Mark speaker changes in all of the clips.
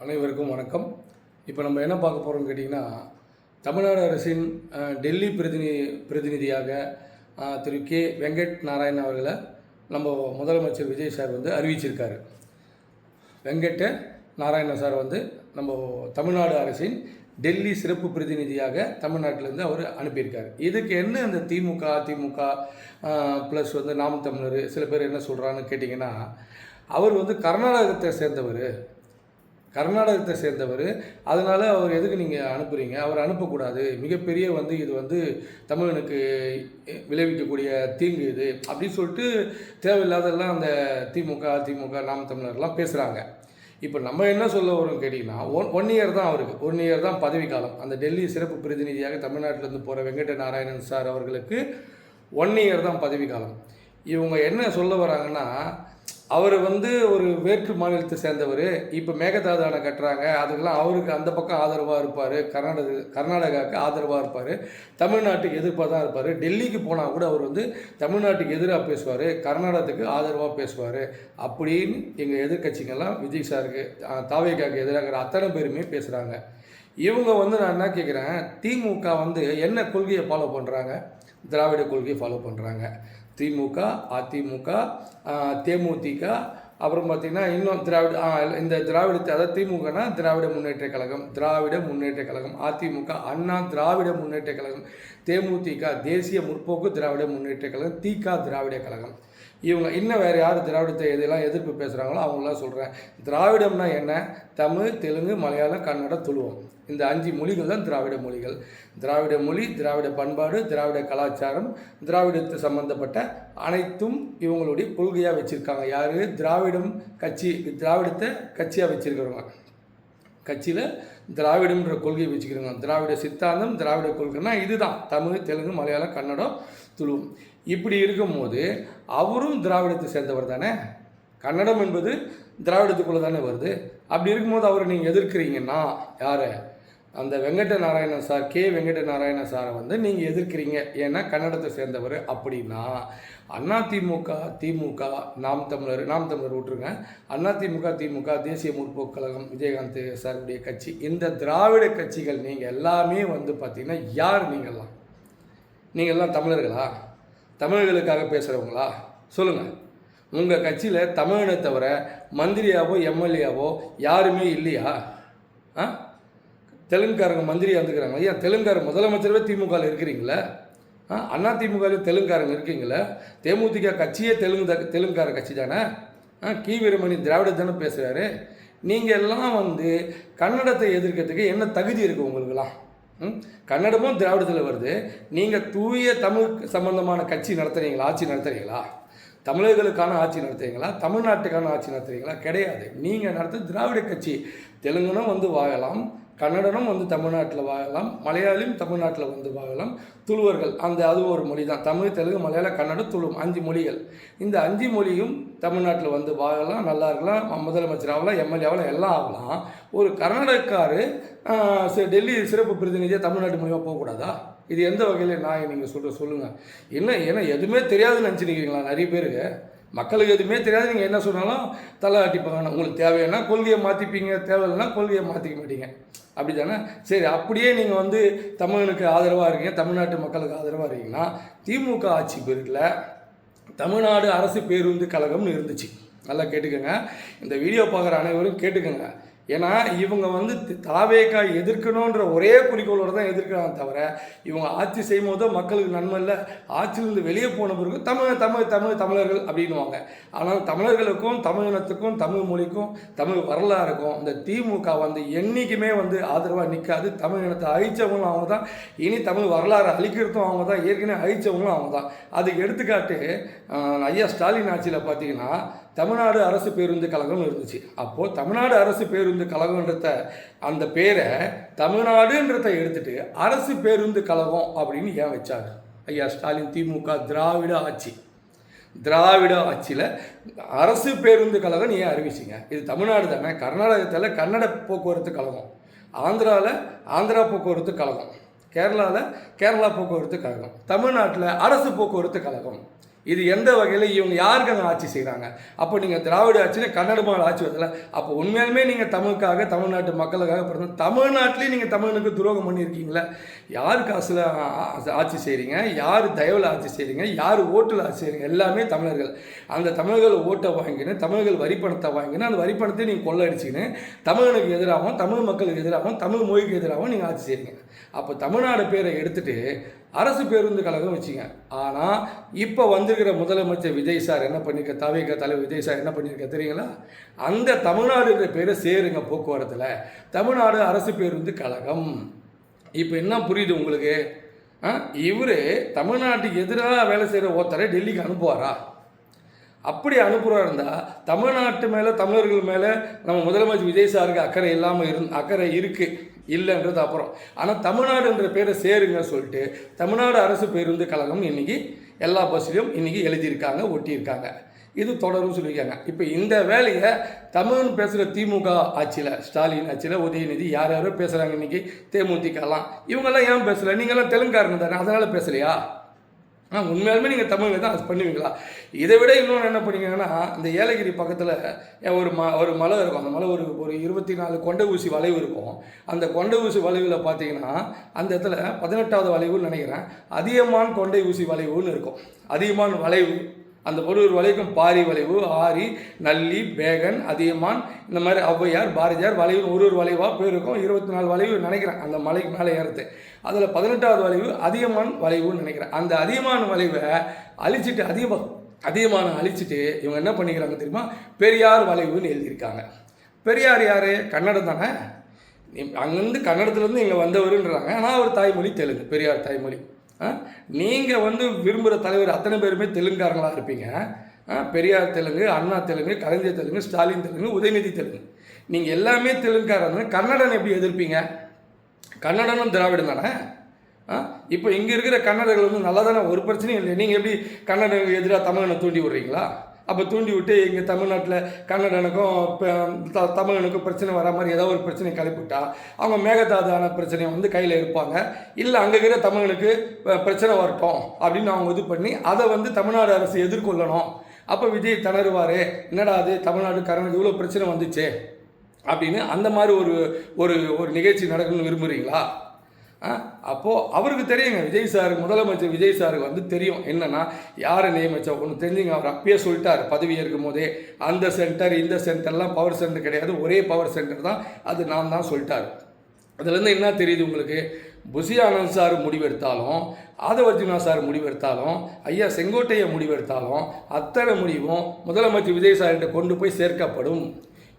Speaker 1: அனைவருக்கும் வணக்கம். இப்போ நம்ம என்ன பார்க்க போகிறோம்னு கேட்டிங்கன்னா, தமிழ்நாடு அரசின் டெல்லி பிரதிநிதியாக திரு கே வெங்கட் நாராயண் அவர்களை நம்ம முதலமைச்சர் விஜய் சார் வந்து அறிவிச்சிருக்காரு. வெங்கட்ட நாராயண சார் வந்து நம்ம தமிழ்நாடு அரசின் டெல்லி சிறப்பு பிரதிநிதியாக தமிழ்நாட்டிலேருந்து அவர் அனுப்பியிருக்கார். இதுக்கு என்ன அந்த திமுக அதிமுக ப்ளஸ் வந்து நாம் தமிழர் சில பேர் என்ன சொல்கிறான்னு கேட்டிங்கன்னா, அவர் வந்து கர்நாடகத்தை சேர்ந்தவர், அதனால் அவர் எதுக்கு நீங்கள் அனுப்புகிறீங்க, அவர் அனுப்பக்கூடாது, மிகப்பெரிய வந்து இது வந்து தமிழனுக்கு விளைவிக்கக்கூடிய தீங்கு இது அப்படின்னு சொல்லிட்டு தேவையில்லாதெல்லாம் அந்த திமுக நாம் தமிழர்லாம் பேசுகிறாங்க. இப்போ நம்ம என்ன சொல்ல வரோம் கேட்டிங்கன்னா, ஒன் இயர் தான் அவருக்கு 1 இயர் தான் பதவி காலம். அந்த டெல்லி சிறப்பு பிரதிநிதியாக தமிழ்நாட்டிலேருந்து போகிற வெங்கட நாராயணன் சார் அவர்களுக்கு 1 இயர் தான் பதவி காலம். இவங்க என்ன சொல்ல வராங்கன்னா, அவர் வந்து ஒரு வேற்று மாநிலத்தை சேர்ந்தவர், இப்போ மேகதாது அணை கட்டுறாங்க, அதுக்கெல்லாம் அவருக்கு அந்த பக்கம் ஆதரவாக இருப்பார், கர்நாடகாவுக்கு ஆதரவாக இருப்பார், தமிழ்நாட்டுக்கு எதிர்ப்பாக தான் இருப்பார். டெல்லிக்கு போனால் கூட அவர் வந்து தமிழ்நாட்டுக்கு எதிராக பேசுவார், கர்நாடகத்துக்கு ஆதரவாக பேசுவார் அப்படின்னு எங்கள் எதிர்கட்சிகள்லாம் விஜய் சாருக்கு தாவேகாவுக்கு எதிராக அத்தனை பேருமே பேசுகிறாங்க. இவங்க வந்து நான் என்ன கேட்குறேன், திமுக வந்து என்ன கொள்கையை ஃபாலோ பண்ணுறாங்க? திராவிட கொள்கையை ஃபாலோ பண்ணுறாங்க. திமுக அதிமுக தேமுதிக அப்புறம் பார்த்திங்கன்னா இன்னும் இந்த திராவிடத்தை, அதாவது திமுகனா திராவிட முன்னேற்ற கழகம், அதிமுக அண்ணா திராவிட முன்னேற்ற கழகம், தேமுதிக தேசிய முற்போக்கு திராவிட முன்னேற்ற கழகம், திக திராவிட கழகம். இவங்க இன்னும் வேறு யார் திராவிடத்தை எதெல்லாம் எதிர்ப்பு பேசுகிறாங்களோ அவங்களாம் சொல்கிறேன். திராவிடம்னா என்ன? தமிழ், தெலுங்கு, மலையாளம், கன்னடம், துளுவம், இந்த 5 மொழிகள் தான் திராவிட மொழிகள். திராவிட மொழி, திராவிட பண்பாடு, திராவிட கலாச்சாரம், திராவிடத்து சம்பந்தப்பட்ட அனைத்தும் இவங்களுடைய கொள்கையாக வச்சுருக்காங்க. யார்? திராவிடத்தை கட்சியாக வச்சுருக்கிறவங்க. கட்சியில் திராவிடம்ன்ற கொள்கையை வச்சுக்கிறோங்க. திராவிட சித்தாந்தம், திராவிட கொள்கைன்னா இதுதான். தமிழ், தெலுங்கு, மலையாளம், கன்னடம், துளுவம். இப்படி இருக்கும்போது அவரும் திராவிடத்தை சேர்ந்தவர் தானே. கன்னடம் என்பது திராவிடத்துக்குள்ளே தானே வருது. அப்படி இருக்கும்போது அவரை நீங்கள் எதிர்க்கிறீங்கன்னா யாரை? அந்த வெங்கட நாராயண சார், கே வெங்கட நாராயண சாரை வந்து நீங்கள் எதிர்க்கிறீங்க. ஏன்னா கன்னடத்தை சேர்ந்தவர். அப்படின்னா அதிமுக திமுக நாம் தமிழர் விட்டுருங்க. திமுக தேசிய முற்போக்கு கழகம், விஜயகாந்த் சாருடைய கட்சி, இந்த திராவிட கட்சிகள் நீங்கள் எல்லாமே வந்து பார்த்தீங்கன்னா யார்? நீங்கள்லாம் தமிழர்களா? தமிழர்களுக்காக பேசுகிறவங்களா? சொல்லுங்கள். உங்கள் கட்சியில் தமிழனை தவிர மந்திரியாவோ எம்எல்ஏவோ யாருமே இல்லையா? தெலுங்குக்காரங்க மந்திரியாக இருந்துக்கிறாங்க. ஐயா, தெலுங்கார முதலமைச்சரவே திமுகவில் இருக்கிறீங்களே. அதிமுகவில் தெலுங்குக்காரங்க இருக்கீங்களே. தேமுதிக கட்சியே தெலுங்குக்கார கட்சி தானே. கி வீரமணி திராவிட தானே பேசுகிறாரு. நீங்கள் எல்லாம் வந்து கன்னடத்தை எதிர்க்கிறதுக்கு என்ன தகுதி இருக்குது உங்களுக்கெல்லாம்? கன்னடமும் திராவிடத்தில் வருது. நீங்கள் தூய தமிழ் சம்பந்தமான கட்சி நடத்துகிறீங்களா? ஆட்சி நடத்துகிறீங்களா? தமிழர்களுக்கான ஆட்சி நடத்துறீங்களா? தமிழ்நாட்டுக்கான ஆட்சி நடத்துறீங்களா? கிடையாது. நீங்கள் நடத்த திராவிட கட்சி. தெலுங்குனும் வந்து வாழலாம், கன்னடனும் வந்து தமிழ்நாட்டில் வாழலாம், மலையாளியும் தமிழ்நாட்டில் வந்து வாழலாம், துளுவர்கள் அது ஒரு மொழி தான். தமிழ், தெலுங்கு, மலையாளம், கன்னடம், துளுவம் 5 மொழிகள். இந்த 5 மொழியும் தமிழ்நாட்டில் வந்து வாழலாம், நல்லா இருக்கலாம், முதலமைச்சர் ஆகலாம், எம்எல்ஏ ஆகலாம், எல்லாம் ஆகலாம். ஒரு கர்நாடகாரு டெல்லி சிறப்பு பிரதிநிதியாக தமிழ்நாட்டு மூலியமாக போகக்கூடாதா? இது எந்த வகையில் நீங்கள் சொல்லுங்கள். ஏன்னா எதுவுமே தெரியாதுன்னு நினச்சிருக்கீங்களா? நிறைய பேருக்கு மக்களுக்கு எதுவுமே தெரியாது. நீங்கள் என்ன சொன்னாலும் தலை ஆட்டிப்பாங்க. உங்களுக்கு தேவையான கொள்கையை மாற்றிப்பீங்க, தேவையில்லைன்னா கொள்கையை மாற்றிக்க மாட்டீங்க. அப்படி தானே? சரி, அப்படியே நீங்கள் வந்து தமிழனுக்கு ஆதரவாக இருக்கீங்க, தமிழ்நாட்டு மக்களுக்கு ஆதரவாக இருக்கீங்கன்னா, திமுக ஆட்சி பேரில் தமிழ்நாடு அரசு பேருந்து கழகம்னு இருந்துச்சு. நல்லா கேட்டுக்கோங்க. இந்த வீடியோ பார்க்குற அனைவரும் கேட்டுக்கோங்க. ஏன்னா இவங்க வந்து தாவேகா எதிர்க்கணுன்ற ஒரே குறிக்கோளோடு தான் எதிர்க்கிறாங்க தவிர, இவங்க ஆட்சி செய்யும் போது மக்களுக்கு நன்மை இல்லை. ஆட்சியிலிருந்து வெளியே போன பிறகு தமிழர்கள் அப்படின்வாங்க. ஆனால் தமிழர்களுக்கும் தமிழினத்துக்கும் தமிழ் மொழிக்கும் தமிழ் வரலாறுக்கும் இந்த திமுக வந்து என்றைக்குமே வந்து ஆதரவாக நிற்காது. தமிழ் இனத்தை அழித்தவங்களும் அவங்க தான், இனி தமிழ் வரலாறு அழிக்கிறதும் அவங்க தான், ஏற்கனவே அழித்தவங்களும் அவங்க தான். அதுக்கு எடுத்துக்காட்டு ஐயா ஸ்டாலின் ஆட்சியில் பார்த்தீங்கன்னா தமிழ்நாடு அரசு பேருந்து கழகம்னு இருந்துச்சு. அப்போது தமிழ்நாடு அரசு பேருந்து கழகன்றத அந்த பேரை தமிழ்நாடுன்றதை எடுத்துகிட்டு அரசு பேருந்து கழகம் அப்படின்னு ஏன் வச்சார் ஐயா ஸ்டாலின்? திமுக திராவிட ஆட்சியில் அரசு பேருந்து கழகம் ஏன் அறிவிச்சிங்க? இது தமிழ்நாடு தானே. கர்நாடகத்தில் கன்னட போக்குவரத்து கழகம், ஆந்திராவில் ஆந்திரா போக்குவரத்து கழகம், கேரளாவில் கேரளா போக்குவரத்து கழகம், தமிழ்நாட்டில் அரசு போக்குவரத்து கழகம். இது எந்த வகையில் இவங்க யாருக்கு அங்கே ஆட்சி செய்கிறாங்க? அப்போ நீங்கள் திராவிட ஆட்சியில் கன்னடமாக ஆட்சி வரல. அப்போ உண்மையாலுமே நீங்கள் தமிழுக்காக, தமிழ்நாட்டு மக்களுக்காக பிறந்த தமிழ்நாட்டிலேயே நீங்கள் தமிழனுக்கு துரோகம் பண்ணியிருக்கீங்களா? யார் காசில் ஆட்சி செய்கிறீங்க? யார் தயவில் ஆட்சி செய்கிறீங்க? யார் ஓட்டில் ஆட்சி செய்கிறீங்க? எல்லாமே தமிழர்கள். அந்த தமிழர்கள் ஓட்டை வாங்கின்னு, தமிழர்கள் வரிப்பணத்தை வாங்கின்னு, அந்த வரிப்பணத்தை நீங்கள் கொள்ளடிச்சின்னு தமிழனுக்கு எதிராகவும், தமிழ் மக்களுக்கு எதிராகவும், தமிழ் மொழிக்கு எதிராகவும் நீங்கள் ஆட்சி செய்கிறீங்க. அப்போ தமிழ்நாடு பேரை எடுத்துகிட்டு அரசு பேருந்து கழகம் வச்சிங்க. ஆனால் இப்போ வந்திருக்கிற முதலமைச்சர் விஜய் சார் என்ன பண்ணியிருக்க, தவிக தலைவர் விஜய் சார் என்ன பண்ணியிருக்க தெரியுங்களா? அந்த தமிழ்நாடுன்ற பேரை சேருங்க போக்குவரத்தில், தமிழ்நாடு அரசு பேருந்து கழகம். இப்போ என்ன புரியுது உங்களுக்கு? இவர் தமிழ்நாட்டுக்கு எதிராக வேலை செய்கிற ஒருத்தரை டெல்லிக்கு அனுப்புவாரா? அப்படி அனுப்புகிறா இருந்தால் தமிழ்நாட்டு மேலே, தமிழர்கள் மேலே நம்ம முதலமைச்சர் விஜய் சாருக்கு அக்கறை இல்லாமல் அக்கறை இருக்குது இல்லைன்றது அப்புறம். ஆனால் தமிழ்நாடுன்ற பேரை சேருங்க சொல்லிட்டு தமிழ்நாடு அரசு பேருந்து கழகம் இன்றைக்கி எல்லா பஸ்லையும் இன்றைக்கி எழுதியிருக்காங்க, ஒட்டியிருக்காங்க. இது தொடரும் சொல்லியிருக்காங்க. இப்போ இந்த வேலையை தமிழ்னு பேசுகிற திமுக ஆட்சியில், ஸ்டாலின் ஆட்சியில், உதயநிதி யார் யாரோ பேசுகிறாங்க இன்றைக்கி, தேமுதிகலாம். இவங்கெல்லாம் ஏன் பேசலை? நீங்கள்லாம் தெலுங்காரங்க தானே, அதனால் பேசலையா? உண்மையாலுமே நீங்கள் தமிழில் தான் அது பண்ணுவீங்களா? இதை விட இன்னொன்று என்ன பண்ணிங்கன்னா, இந்த ஏலகிரி பக்கத்தில் ஒரு மலை இருக்கும். அந்த மலை ஒரு 24 கொண்டை ஊசி வளைவு இருக்கும். அந்த கொண்டை ஊசி வளைவில் பார்த்தீங்கன்னா அந்த இடத்துல 18வது வளைவுன்னு நினைக்கிறேன், அதியமான் கொண்டை ஊசி வளைவுன்னு இருக்கும். அதியமான் வளைவு, அந்த ஒரு வளைவுக்கும் பாரி வளைவு, ஆரி, நல்லி, பேகன், அதியமான், இந்த மாதிரி ஔவையார், பாரதியார் வளைவு ஒரு வளைவாக பேர் இருக்கும். 24 வளைவு நினைக்கிறேன் அந்த மலைக்கு மேலே ஏறுறது. அதில் 18வது வளைவு அதியமான் வளைவுன்னு நினைக்கிறேன். அந்த அதியமான் வளைவை அழிச்சிட்டு, அதியமானை அழிச்சிட்டு இவங்க என்ன பண்ணிக்கிறாங்க தெரியுமா? பெரியார் வளைவுன்னு எழுதியிருக்காங்க. பெரியார் யார்? கன்னடம் தானே. அங்கேருந்து கன்னடத்துலேருந்து இங்கே வந்தவருன்றாங்க. ஆனால் அவர் தாய்மொழி தெலுங்கு, பெரியார் தாய்மொழி. நீங்கள் விரும்புகிற தலைவர் அத்தனை பேருமே தெலுங்காரங்களாக இருப்பீங்க. பெரியார் தெலுங்கு, அண்ணா தெலுங்கு, கலைஞர் தெலுங்கு, ஸ்டாலின் தெலுங்கு, உதயநிதி தெலுங்கு. நீங்கள் எல்லாமே தெலுங்காரங்க. கன்னடன் எப்படி எதிர்ப்பீங்க? கன்னடனும் திராவிடம் தானே. இப்போ இங்கே இருக்கிற கன்னடர்கள் நல்லா தானே, ஒரு பிரச்சனையும் இல்லை. நீங்கள் எப்படி கன்னடனுக்கு எதிராக தமிழனை தூண்டி விடுறீங்களா? அப்போ தூண்டி விட்டு இங்கே தமிழ்நாட்டில் கன்னடனுக்கும் தமிழனுக்கும் பிரச்சனை வர மாதிரி ஏதோ ஒரு பிரச்சனை கிளப்பிவிட்டா அவங்க மேகதாதான பிரச்சனையை கையில் இருப்பாங்க. இல்லை அங்கே இருக்கிற தமிழனுக்கு பிரச்சனை வரட்டும் அப்படின்னு அவங்க இது பண்ணி அதை தமிழ்நாடு அரசு எதிர்கொள்ளணும். அப்போ விஜய் திணறுவார், என்னடா அது தமிழ்நாடு கர்நாடகா இவ்வளோ பிரச்சனை வந்துச்சு அப்படின்னு அந்த மாதிரி ஒரு நிகழ்ச்சி நடக்கணும்னு விரும்புகிறீங்களா? அப்போது அவருக்கு தெரியுங்க, விஜய் சார், முதலமைச்சர் விஜய் சாருக்கு தெரியும் என்னென்னா யாரை நியமிச்சா ஒன்று தெரிஞ்சுங்க. அவர் அப்பயே சொல்லிட்டார் பதவி ஏற்கும் போதே, அந்த சென்டர் இந்த சென்டர்லாம் பவர் சென்டர் கிடையாது, ஒரே பவர் சென்டர் தான், அது நான் தான் சொல்லிட்டார். அதுலேருந்து என்ன தெரியுது உங்களுக்கு? புஷி ஆனந்த் சார் முடிவெடுத்தாலும், ஆதவர்ஜுனா சார் முடிவெடுத்தாலும், ஐயா செங்கோட்டையை முடிவெடுத்தாலும் அத்தனை முடிவும் முதலமைச்சர் விஜய் சார்கிட்ட கொண்டு போய் சேர்க்கப்படும்.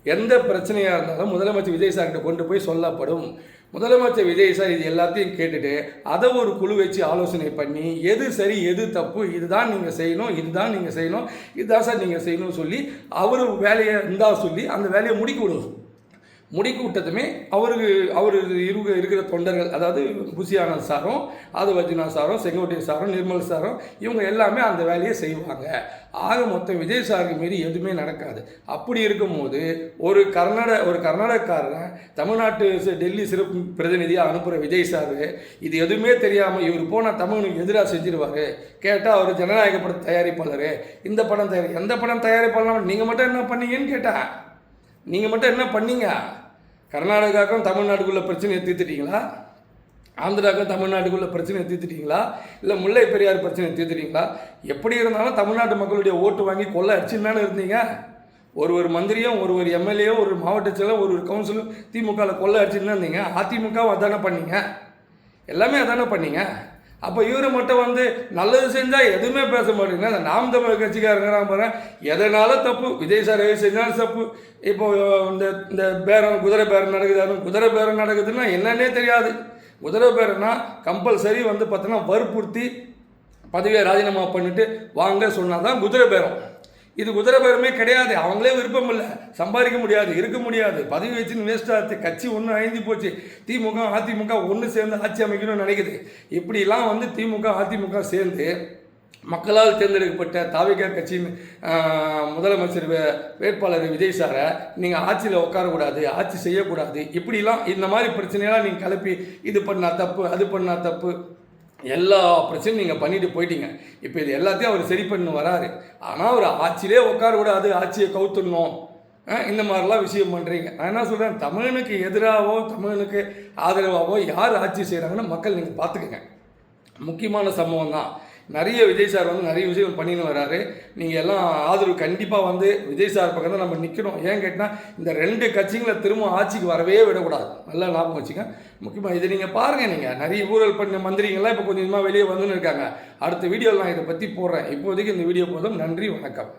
Speaker 1: எந்த பிரச்சனையாக இருந்தாலும் முதலமைச்சர் விஜய் சார்கிட்ட கொண்டு போய் சொல்லப்படும். முதலமைச்சர் விஜய் சார் இது எல்லாத்தையும் கேட்டுட்டு அதை ஒரு குழு வச்சு ஆலோசனை பண்ணி எது சரி எது தப்பு, இதுதான் நீங்கள் செய்யணும், இதுதான் நீங்கள் செய்யணும், இதுதான் சார் நீங்கள் செய்யணும்னு சொல்லி அவர் வேலையை இருந்தால் சொல்லி அந்த வேலையை முடிக்க விட்டதுமே அவர் இருக்கிற தொண்டர்கள், அதாவது புஷி ஆனந்த் சாரும், ஆதவர்ஜுனா சாரும், செங்கோட்டை சாரும், நிர்மல் சாரும், இவங்க எல்லாமே அந்த வேலையை செய்வாங்க. ஆக மொத்தம் விஜய் சாருக்கு மீறி எதுவுமே நடக்காது. அப்படி இருக்கும்போது ஒரு கர்நாடகக்காரன் தமிழ்நாட்டு டெல்லி சிறப்பு பிரதிநிதியாக அனுப்புகிற விஜய் சார் இது எதுவுமே தெரியாமல் இவர் போனால் தமிழுக்கு எதிராக செஞ்சிருவார். கேட்டால் அவர் ஜனநாயக படம் தயாரிப்பாளர், இந்த படம் எந்த படம் தயாரிப்பாளர், நீங்கள் மட்டும் என்ன பண்ணீங்கன்னு கேட்டேன். நீங்கள் மட்டும் என்ன பண்ணீங்க? கர்நாடகாவுக்கும் தமிழ்நாட்டுக்குள்ள பிரச்சனையை தீர்த்துட்டீங்களா? ஆந்திராவுக்கும் தமிழ்நாட்டுக்குள்ள பிரச்சனையை தீர்த்துட்டீங்களா? இல்லை முல்லை பெரியார் பிரச்சனையை தீர்த்துட்டீங்களா? எப்படி இருந்தாலும் தமிழ்நாட்டு மக்களுடைய ஓட்டு வாங்கி கொள்ள அடிச்சுன்னு தானே இருந்தீங்க. ஒரு மந்திரியும், ஒரு எம்எல்ஏயும், ஒரு மாவட்ட செயலும், ஒரு கவுன்சிலும் திமுகவில் கொள்ள அடிச்சுன்னு தான் இருந்தீங்க. அதிமுகவும் அதானே பண்ணீங்க, எல்லாமே அதானே பண்ணீங்க. அப்போ இவரை மட்டும் நல்லது செஞ்சால் எதுவுமே பேச மாட்டேங்கன்னா அந்த நாம் தமிழ் கட்சிக்காரங்க பாரு, எதனால தப்பு, விஜய் சார் எது செஞ்சாலும் தப்பு. இப்போ இந்த பேரம், குதிரை பேரம் நடக்குது, குதிரை பேரம் நடக்குதுன்னா என்னன்னே தெரியாது. குதிரை பேரம்னா கம்பல்சரி பார்த்தோன்னா வற்புறுத்தி பதவியை ராஜினாமா பண்ணிட்டு வாங்க சொன்னால் தான் குதிரை பேரம். இது குதிரை பேரமே கிடையாது. அவங்களே விருப்பம் இல்லை, சம்பாதிக்க முடியாது, இருக்க முடியாது, பதவி வச்சுன்னு வேஸ்ட் ஆச்சு, கட்சி ஒன்று அழிந்து போச்சு. திமுக அதிமுக ஒன்று சேர்ந்து ஆட்சி அமைக்கணும்னு நினைக்குது. இப்படிலாம் திமுக அதிமுக சேர்ந்து மக்களால் தேர்ந்தெடுக்கப்பட்ட தாவிக கட்சியின் முதலமைச்சர் வேட்பாளர் விஜய் சாரை நீங்கள் ஆட்சியில் உட்காரக்கூடாது, ஆட்சி செய்யக்கூடாது, இப்படிலாம் இந்த மாதிரி பிரச்சனையெல்லாம் நீங்கள் கிளப்பி இது பண்ணால் தப்பு, அது பண்ணால் தப்பு, எல்லா பிரச்சனையும் நீங்கள் பண்ணிட்டு போயிட்டீங்க. இப்போ இது எல்லாத்தையும் அவர் சரி பண்ணி வராரு. ஆனால் அவர் ஆட்சியிலே உட்காரக்கூடாது, ஆட்சியை கவுத்துடணும், இந்த மாதிரிலாம் விஷயம் பண்ணுறீங்க. நான் என்ன சொல்கிறேன், தமிழனுக்கு எதிராகவோ தமிழனுக்கு ஆதரவாகவோ யார் ஆட்சி செய்கிறாங்கன்னு மக்கள் நீங்கள் பார்த்துக்கங்க. முக்கியமான சம்பவம் தான். நிறைய விஜய் சார் வந்து நிறைய விஷயம் பண்ணின்னு வராரு. நீங்கள் எல்லாம் ஆதரவு கண்டிப்பாக வந்து விஜய் சார் பக்கம் தான் நம்ம நிற்கணும். ஏன் கேட்டால் இந்த 2 கட்சிகளை திரும்ப ஆட்சிக்கு வரவே விடக்கூடாது. நல்லா ஞாபகம் வச்சுங்க. முக்கியமாக இதை நீங்கள் பாருங்கள். நீங்கள் நிறைய ஊழல் பண்ண மந்திரிங்கள்லாம் இப்போ கொஞ்சம் கொஞ்சமாக வெளியே வந்துன்னு இருக்காங்க. அடுத்த வீடியோவில் நான் இதை பற்றி போடுறேன். இப்போதைக்கு இந்த வீடியோ போதும். நன்றி, வணக்கம்.